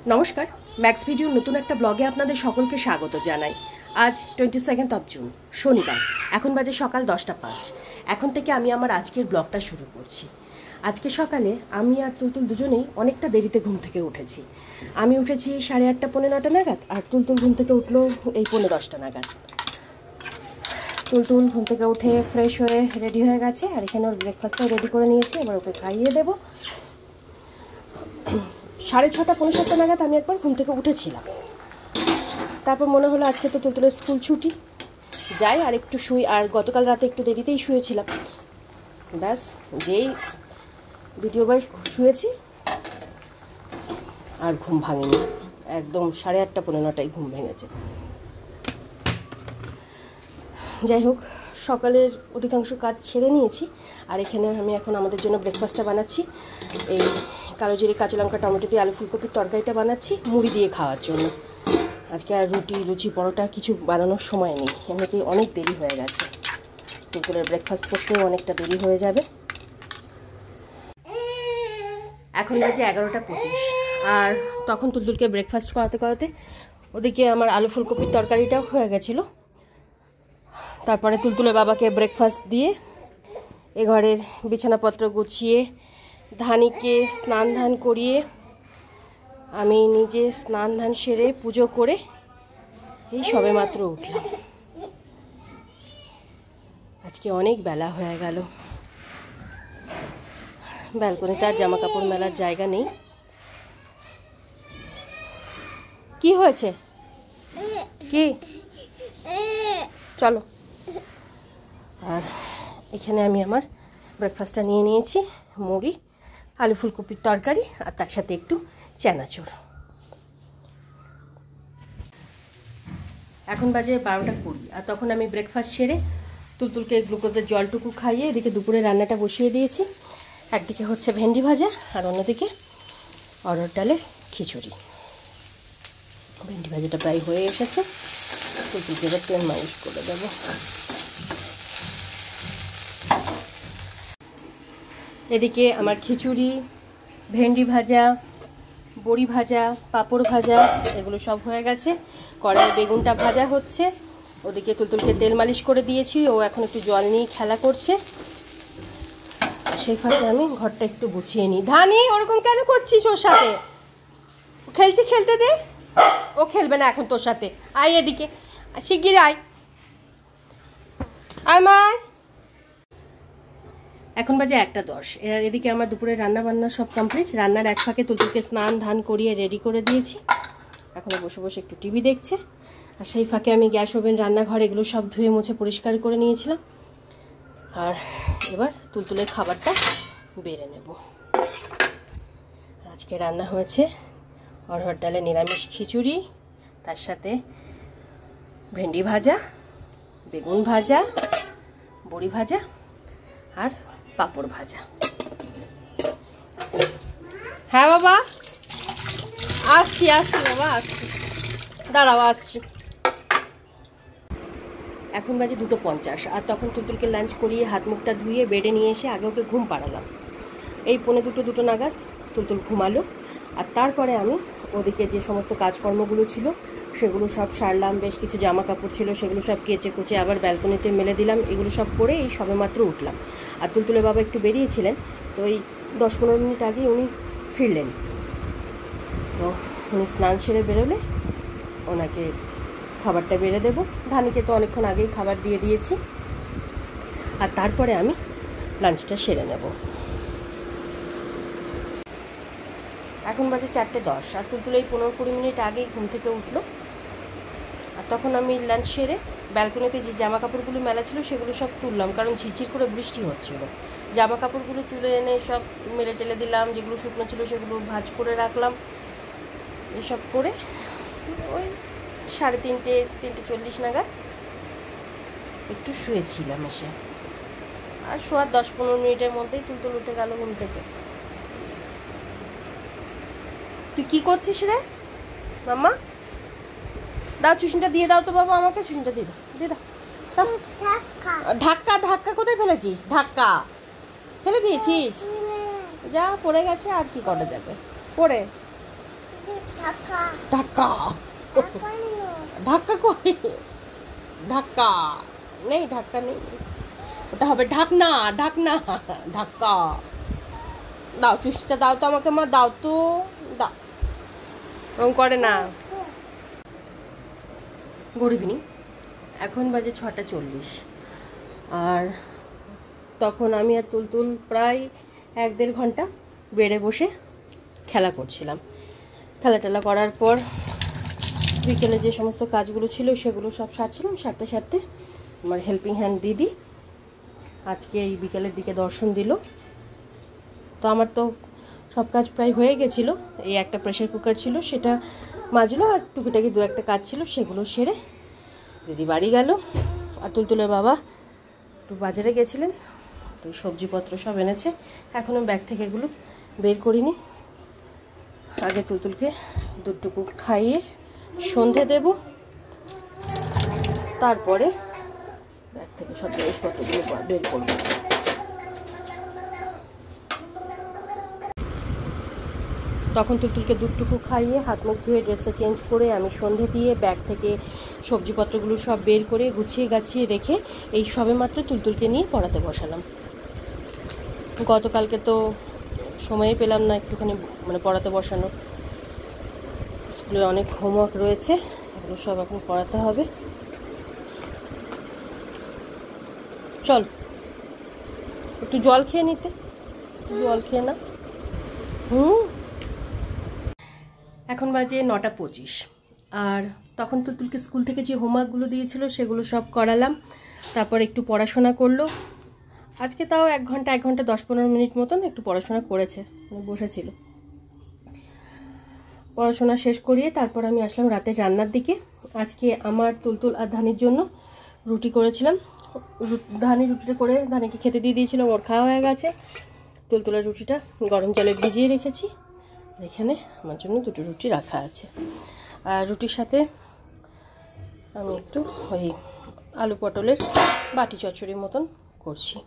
নমস্কার, ম্যাক্স ভিডিওর নতুন একটা ব্লগে আপনাদের সকলকে স্বাগত জানাই। আজ 22 জুন শনিবার, এখন বাজে সকাল 10:05। এখন থেকে আমি আমার আজকের ব্লগটা শুরু করছি। আজকে সকালে আমি আর তুলতুল দুজনেই অনেকটা দেরিতে ঘুম থেকে উঠেছি। আমি উঠেছি 8:30 পৌনে 9টা নাগাদ, আর তুলতুল ঘুম থেকে উঠলো এই পৌনে 10টা নাগাদ। তুলতুল ঘুম থেকে উঠে ফ্রেশ হয়ে রেডি হয়ে গেছে, আর এখানে ওর ব্রেকফাস্টটাও রেডি করে নিয়েছে। এবার ওকে খাইয়ে দেবো। 6:30 পৌনে 7টা নাগাদ আমি একবার ঘুম থেকে উঠেছিলাম। তারপর মনে হলো আজকে তো তুলতুলের স্কুল ছুটি, যাই আর একটু শুই। আর গতকাল রাতে একটু দেরিতেই শুয়েছিলাম, ব্যাস যেই দ্বিতীয়বার শুয়েছি আর ঘুম ভাঙেনি। একদম 8:30 পৌনে 9টায় ঘুম ভেঙেছে। যাই হোক, সকালের অধিকাংশ কাজ ছেড়ে নিয়েছি। আর এখানে আমি এখন আমাদের জন্য ব্রেকফাস্টটা বানাচ্ছি। এই কালো জিরে, কাঁচা লঙ্কা, টমেটো দিয়ে আলু ফুলকপির তরকারিটা বানাচ্ছি মুড়ি দিয়ে খাওয়ার জন্য। আজকে আর রুটি, লুচি, পরোটা কিছু বানানোর সময় নেই, এমনিতেই অনেক দেরি হয়ে গেছে। তুলতুলের ব্রেকফাস্ট করতেও অনেকটা দেরি হয়ে যাবে। এখন বাজে 11:25, আর তখন তুলতুলকে ব্রেকফাস্ট করাতে করাতে ওদিকে আমার আলু ফুলকপির তরকারিটাও হয়ে গেছিলো। তারপরে তুলতুলের বাবাকে ব্রেকফাস্ট দিয়ে এ ঘরের বিছানাপত্র গুছিয়ে ধানিকে স্নান ধান করিয়ে আমি নিজে স্নান ধান সেরে পুজো করে এই সবে মাত্র উঠলাম। আজকে অনেক বেলা হয়ে গেল। ব্যালকনিতে আর জামা কাপড় মেলার জায়গা নেই। কি হয়েছে? কি? চলো। আর এখানে আমি আমার ব্রেকফাস্টটা নিয়ে নিয়েছি, মুড়ি, আলু ফুলকপির তরকারি, আর তার সাথে একটু চানাচুর। এখন বাজে 12:20, আর তখন আমি ব্রেকফাস্ট সেরে তুলতুলকে গ্লুকোজের জলটুকু খাইয়ে এদিকে দুপুরে রান্নাটা বসিয়ে দিয়েছি। একদিকে হচ্ছে ভেন্ডি ভাজা, আর অন্যদিকে অরহর ডালের খিচুড়ি। ভেন্ডি ভাজাটা প্রায় হয়ে এসেছে, তুলতুলকে এবার তেল মালিশ করে দেবো। এদিকে আমার খিচুড়ি, ভেন্ডি ভাজা, বড়ি ভাজা, পাঁপড় ভাজা এগুলো সব হয়ে গেছে। কড়াইয়ে বেগুনটা ভাজা হচ্ছে। ওদিকে তুলতুলকে তেল মালিশ করে দিয়েছি, ও এখন একটু জল নিয়ে খেলা করছে। সেই ফাঁকে আমি ঘরটা একটু গুছিয়ে নিই। ধানি, ওরকম কেন করছিস ওর সাথে? খেলছি, খেলতে দে। ও খেলবে না এখন তোর সাথে। আয় এদিকে, শিগগির আয়। আয় মায়। এখন বাজে 1:10। এদিকে আমার দুপুরে রান্না বান্না সব কমপ্লিট। রান্নার এক ফাঁকে তুলতুলকে স্নান ধান করিয়ে রেডি করে দিয়েছি। এখন বসে বসে একটু টিভি দেখছে। আর সেই ফাঁকে আমি গ্যাস ওভেন, রান্নাঘর এগুলো সব ধুয়ে মুছে পরিষ্কার করে নিয়েছিলাম। আর এবার তুলতুলের খাবারটা বেড়ে নেব। আজকে রান্না হয়েছে অরহর ডালে নিরামিষ খিচুড়ি, তার সাথে ভেন্ডি ভাজা, বেগুন ভাজা, বড়ি ভাজা, আর পাঁপড় ভাজা। হ্যাঁ বাবা, আসছি বাবা, আসছি, দাঁড়াও আসছি। এখন বাজে 2:50, আর তখন তুলতুলকে লাঞ্চ করিয়ে হাত মুখটা ধুয়ে বেডে নিয়ে এসে আগে ওকে ঘুম পাড়ালাম। এই পৌনে 2 নাগাদ তুলতুল ঘুমালো। আর তারপরে আমি ওদিকে যে সমস্ত কাজকর্মগুলো ছিল সেগুলো সব সারলাম। বেশ কিছু জামা কাপড় ছিল, সেগুলো সব কেচে কুচে আবার ব্যালকনিতে মেলে দিলাম। এগুলো সব করে এই সবে মাত্র উঠলাম। আর তুলতুলের বাবা একটু বেরিয়েছিলেন, তো এই 10-15 মিনিট আগে উনি ফিরলেন। তো উনি স্নান সেরে বেরোলে ওনাকে খাবারটা বেড়ে দেবো। ধানিকে তো অনেকক্ষণ আগেই খাবার দিয়ে দিয়েছি। আর তারপরে আমি লাঞ্চটা সেরে নেব। এখন বাজে 4:10, আর তুলতুল এই 15-20 মিনিট আগেই ঘুম থেকে উঠলো। আর তখন আমি লাঞ্চ সেরে ব্যালকনিতে যে জামা কাপড়গুলো মেলা ছিল সেগুলো সব তুললাম, কারণ ঝিরঝির করে বৃষ্টি হচ্ছিল। জামা কাপড়গুলো তুলে এনে সব মেলে টেলে দিলাম, যেগুলো শুকনো ছিল সেগুলো ভাঁজ করে রাখলাম। এসব করে ওই 3:30-3:40 নাগাদ একটু শুয়েছিলাম এসে। আর শোয়ার 10-15 মিনিটের মধ্যেই তুলতুল উঠে গেল ঘুম থেকে। তুই কি করছিস রে মাম্মা? দাও চুষিটা দিয়ে দাও তো বাবা, আমাকে চুষিটা দিয়ে দাও, দিয়ে দাও। ধাক্কা ধাক্কা কোথায় ফেলেছিস? ধাক্কা ফেলে দিয়েছিস? যা পড়ে গেছে, আর কি করা যাবে, পড়ে ঢাকা ঢাকা কই? ঢাকা নেই, ঢাকা নেই, ওটা হবে ঢাকনা। ঢাকনা, ঢাকা। দাও চুষিটা দাও তো আমাকে মা, দাও তো, দাও। রং করে না। Good evening. এখন বাজে 6:40। আর তখন আমি আর তুলতুল প্রায় 1-1.5 ঘন্টা বেডে বসে খেলা করছিলাম। খেলা করার পর বিকেলে যে সমস্ত কাজগুলো ছিল সেগুলো সব সারছিলাম। সারতে সারতে আমার হেল্পিং হ্যান্ড দিদি আজকে এই বিকেলের দিকে দর্শন দিল। তো আমার তো সব কাজ প্রায় হয়ে গেছিলো। এই একটা প্রেশার কুকার ছিল, সেটা মাজলো, আর টুকিটাকি 2-1টা কাজ ছিল, সেগুলো সেরে দিদি বাড়ি গেল। আর তুলতুলের বাবা একটু বাজারে গেছিলেন, তো সবজিপত্র সব এনেছে। এখনও ব্যাগ থেকে এগুলো বের করিনি। আগে তুলতুলকে দুধটুকু খাইয়ে সন্ধে দেব, তারপরে ব্যাগ থেকে সব জিনিসপত্রগুলো বের করবো। তখন তুলতুলকে দুধটুকু খাইয়ে হাত মুখ ধুয়ে ড্রেসটা চেঞ্জ করে আমি সন্ধে দিয়ে ব্যাগ থেকে সবজিপত্রগুলো সব বের করে গুছিয়ে গাছিয়ে রেখে এই সবে মাত্র তুলতুলকে নিয়ে পড়াতে বসালাম। গতকালকে তো সময়ই পেলাম না একটুখানি পড়াতে বসানো। স্কুলে অনেক হোমওয়ার্ক রয়েছে, এগুলো সব এখন পড়াতে হবে। চল একটু জল খেয়ে নিতে, জল খেয়ে না। এখন বাজে 9:25। আর তখন তুলতুলকে স্কুল থেকে যে হোমওয়ার্কগুলো দিয়েছিল সেগুলো সব করালাম। তারপর একটু পড়াশোনা করলো। আজকে তাও 1 ঘন্টা 10-15 মিনিট মতন একটু পড়াশোনা করেছে, বসেছিল। পড়াশোনা শেষ করিয়ে তারপর আমি আসলাম রাতের রান্নার দিকে। আজকে আমার তুলতুল আর ধানির জন্য রুটি করেছিলাম। ধানি রুটিটা করে ধানিকে খেতে দিয়ে দিয়েছিলাম, ওর খাওয়া হয়ে গেছে। তুলতুলের রুটিটা গরম জলে ভিজিয়ে রেখেছি, এখানে আমার জন্য 2টো রুটি রাখা আছে। আর রুটির সাথে আমি একটু ওই আলু পটলের বাটি চচ্চড়ির মতন করছি।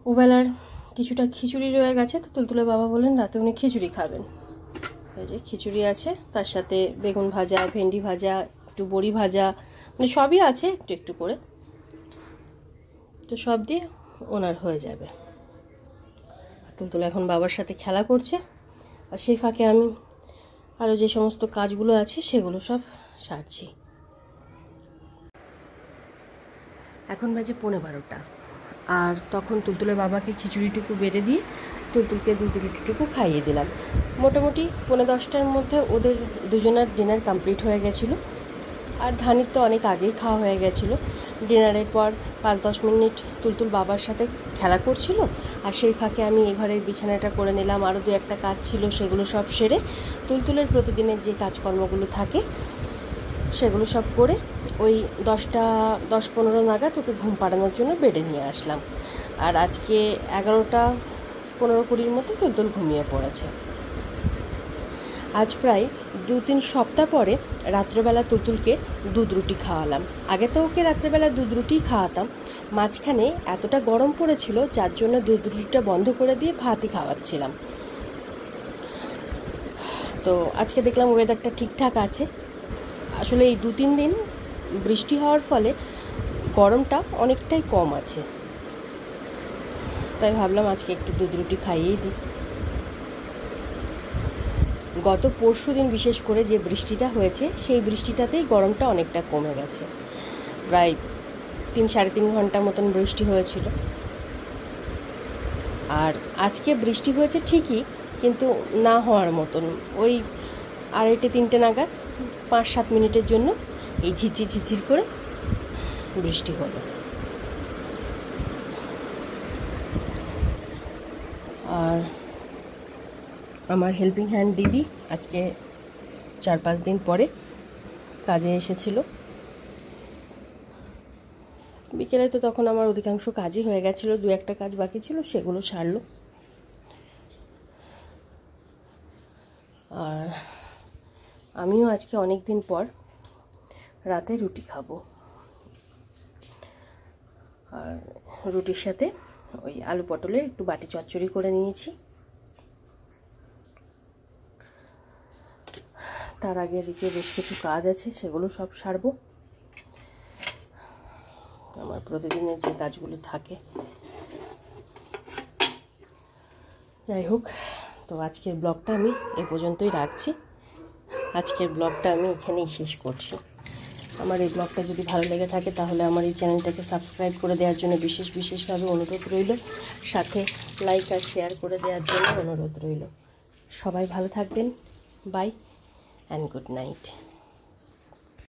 ওবেলার কিছুটা খিচুড়ি রয়ে গেছে, তো তুলতুলের বাবা বললেন রাতে উনি খিচুড়ি খাবেন। এই যে খিচুড়ি আছে, তার সাথে বেগুন ভাজা, ভেন্ডি ভাজা, একটু বড়ি ভাজা, সবই আছে একটু একটু করে। তো সব দিয়ে ওনার হয়ে যাবে। তুলতুল এখন বাবার সাথে খেলা করছে, আর সেই ফাঁকে আমি আরও যে সমস্ত কাজগুলো আছে সেগুলো সব সারছি। এখন বাজে 12:15। আর তখন তুলতুলের বাবাকে খিচুড়িটুকু বেড়ে দিয়ে তুলতুলকে দুধ রুটিটুকু খাইয়ে দিলাম। মোটামুটি 10:45টার মধ্যে ওদের দুজনের ডিনার কমপ্লিট হয়ে গেছিলো। আর ধানির তো অনেক আগেই খাওয়া হয়ে গেছিলো। ডিনারের পর 5-10 মিনিট তুলতুল বাবার সাথে খেলা করছিল, আর সেই ফাঁকে আমি এই ঘরের বিছানাটা করে নিলাম। আরও 2-1টা কাজ ছিল, সেগুলো সব সেরে তুলতুলের প্রতিদিনের যে কাজকর্মগুলো থাকে সেগুলো সব করে ওই 10-15 নাগাদ ওকে ঘুম পাড়ানোর জন্য বেডে নিয়ে আসলাম। আর আজকে 11:15-20 মতো তুলতুল ঘুমিয়ে পড়েছে। আজ প্রায় 2-3 সপ্তাহ পরে রাত্রেবেলা তুলতুলকে দুধ রুটি খাওয়ালাম। আগে তো ওকে রাত্রেবেলা দুধ রুটিই খাওয়াতাম, মাঝখানে এতটা গরম পড়েছিল যার জন্য দুধ রুটিটা বন্ধ করে দিয়ে ভাতই খাওয়াচ্ছিলাম। তো আজকে দেখলাম ওয়েদারটা ঠিকঠাক আছে। আসলে এই 2-3 দিন বৃষ্টি হওয়ার ফলে গরমটা অনেকটাই কম আছে, তাই ভাবলাম আজকে একটু দুধ রুটি খাইয়েই দিই। গত পরশুদিন বিশেষ করে যে বৃষ্টিটা হয়েছে সেই বৃষ্টিটাতেই গরমটা অনেকটা কমে গেছে। প্রায় 3-3.5 ঘন্টা মতন বৃষ্টি হয়েছিল। আর আজকে বৃষ্টি হয়েছে ঠিকই, কিন্তু না হওয়ার মতন। ওই 2:30-3টে নাগাদ 5-7 মিনিটের জন্য এই ঝিরঝির করে বৃষ্টি হলো। আর আমার হেল্পিং হ্যান্ড দিদি আজকে 4-5 দিন পরে কাজে এসেছিল। বিকেলে তো তখন আমার অধিকাংশ কাজই হয়ে গেছিলো, 2-1টা কাজ বাকি ছিল, সেগুলো সারলো। আর আমিও আজকে অনেক দিন পর রাতে রুটি খাবো। আর রুটির সাথে ওই আলু পটলের একটু বাটি চচ্চড়ি করে নিয়েছি। তার আগে এদিকে বেশ কিছু কাজ আছে, সেগুলো সব সারবো। আমার প্রতিদিনের যে কাজগুলো থাকে। যাই হোক, তো আজকের ব্লগটা আমি এই পর্যন্তই রাখছি। আজকের ব্লগটা আমি এখানেই শেষ করছি। আমার এই ব্লগটা যদি ভালো লেগে থাকে তাহলে আমার এই চ্যানেলটাকে সাবস্ক্রাইব করে দেওয়ার জন্য বিশেষভাবে অনুরোধ রইল, সাথে লাইক আর শেয়ার করে দেওয়ার জন্য অনুরোধ রইল। সবাই ভালো থাকবেন। Bye and good night.